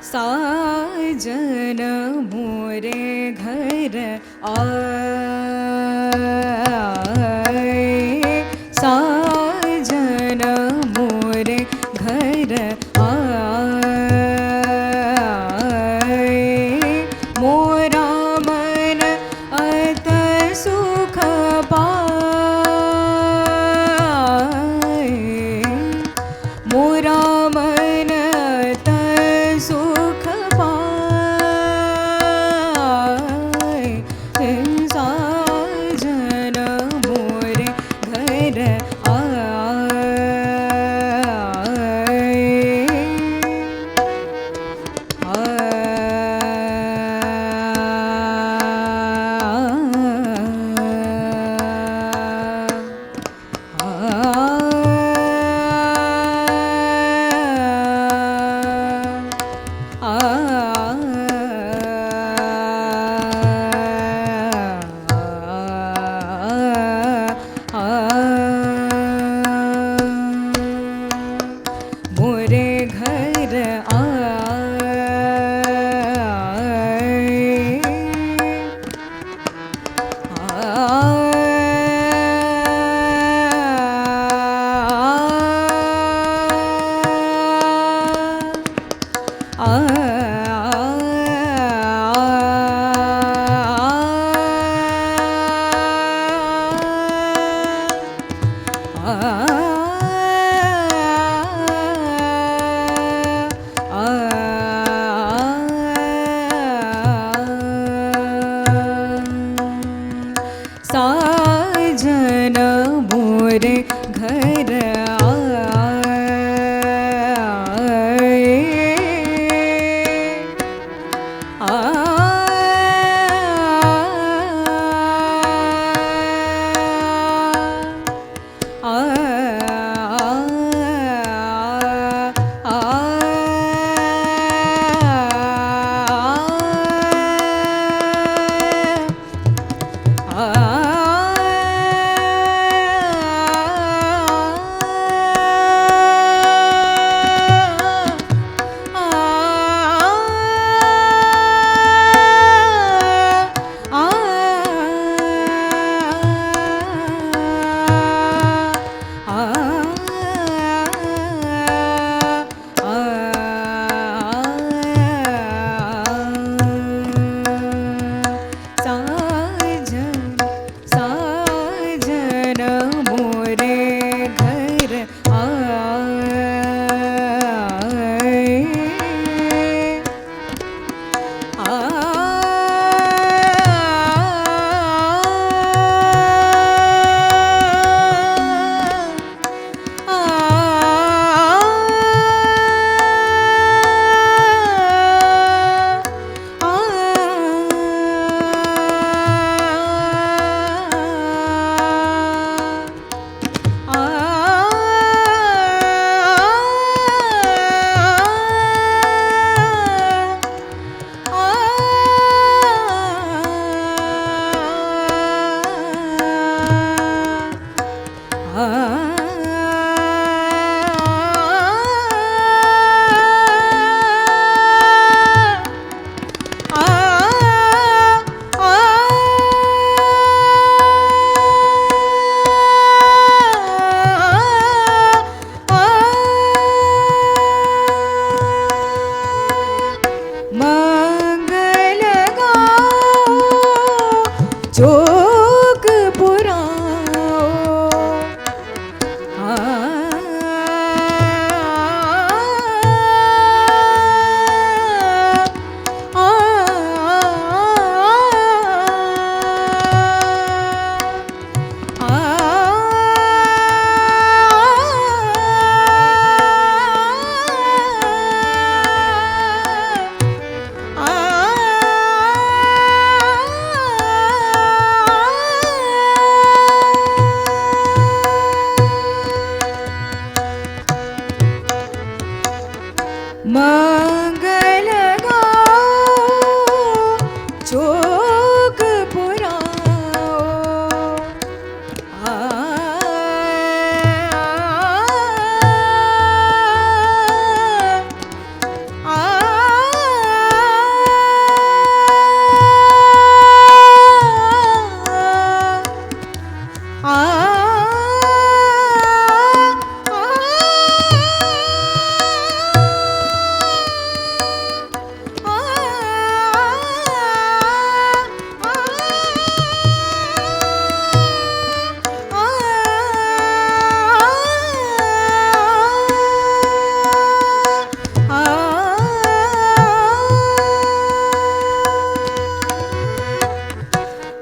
साजन मोरे घर आए, साजन मोरे घर आए, मोरा मन अत सुख पाए, मोरा मन अत सुख पाए, मंगल गाओ चोक पुराओ। आ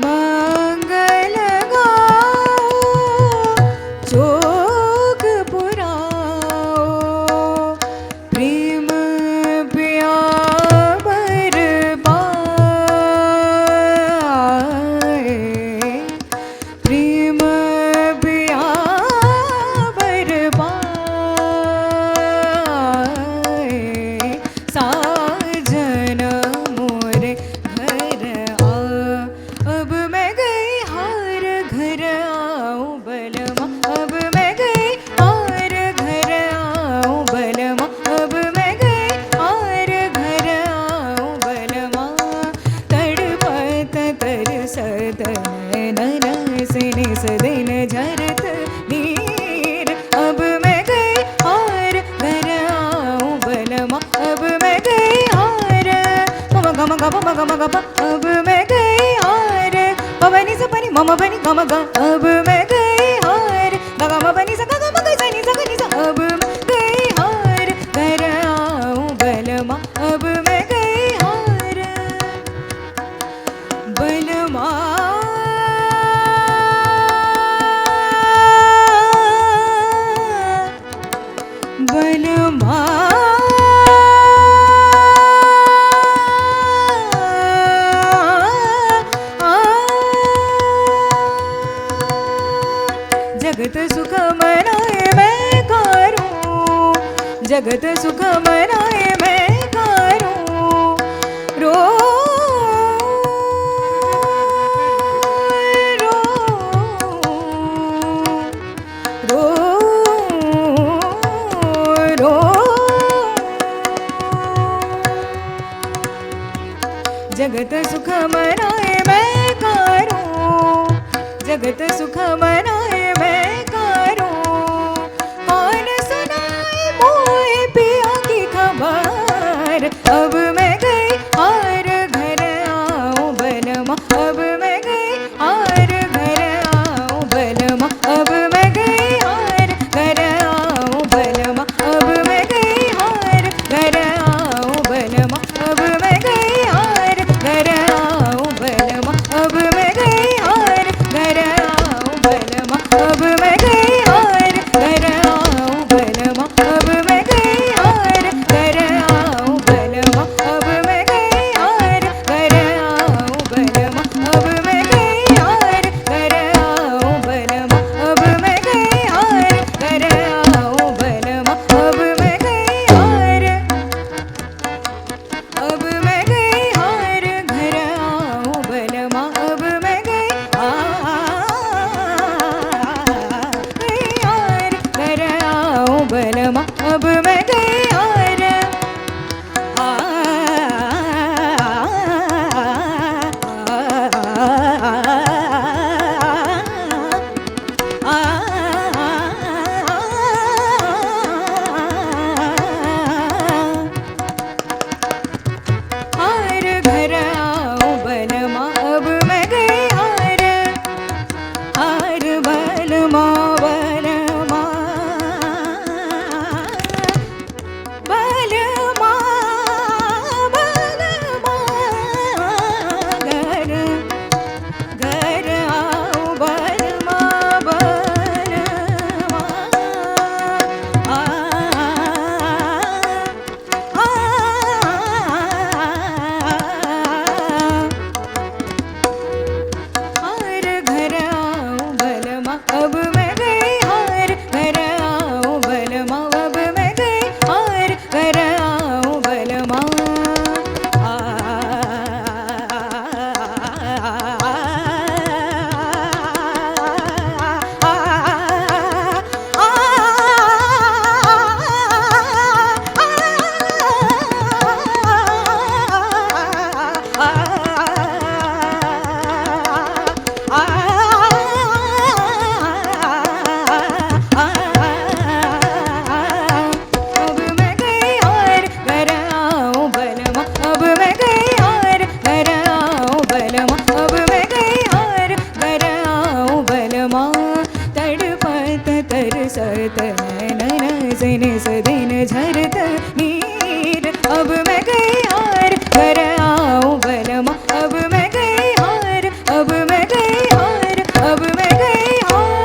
मंगल गाओ चोक पुराओ। प्रेम पिया बरपाए। प्रेम पिया बरपाए। साजन मोरे घर आ। अब मैं गई हार घर आऊं बलमा। अब मैं गई हार घर आऊं बलमा। अब मैं गई हार घर आऊं बलमा। तड़पत तरसत नैन सिने सदिन झरत नीर। अब मैं गई हार घर आऊं बलमा। अब मैं गई हार मम गम गम गम गम। अब मैं गई हार पवनी सपनी मम बनी गम ग। अब मैं गई हार ग म बनी स ग म ग स नि स ग नि स। अब मैं गई हार घर आऊं बलमा। अब मैं गई हार बलमा। बलमा जगत सुख मनाए मैं करूं। जगत सुख मनाए मैं करूं। रो रो रो रो। जगत सुख मनाए मैं करूं। जगत सुख मनाए मैं करूं। कौन सुनाए मोए पिया की खबर। अब मैं गई हार घर आऊं बलमा। अब मैं गई हार घर आऊं बलमा। अब मैं गई हार घर आऊं बलमा। अब मैं गई हार घर आऊं बलमा। अब मैं गई हार घर आऊं बलमा। अब मैं गई हार घर आऊं बलमा। अब मैं गई हार घर आऊं बलमा। अब मैं गई हार घर आऊं बलमा। अब मैं गई हार घर आऊं बलमा। अब मैं गई हार घर आऊं बलमा। अब मैं गई हार घर आऊं बलमा। अब मैं गई हार। अब मैं गई हार घर आऊं बलमा। अब मैं गई हार घर आऊं बलमा। अब मैं गई हार हार घर आऊं बलमा। अब मैं गई हार। हार बलमा बलमा। से निस दिन झरत नीर। अब मैं गई हार घर आओ बलमा, अब मैं गई हार, अब मैं गई हार, अब मैं गई हार।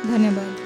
धन्यवाद।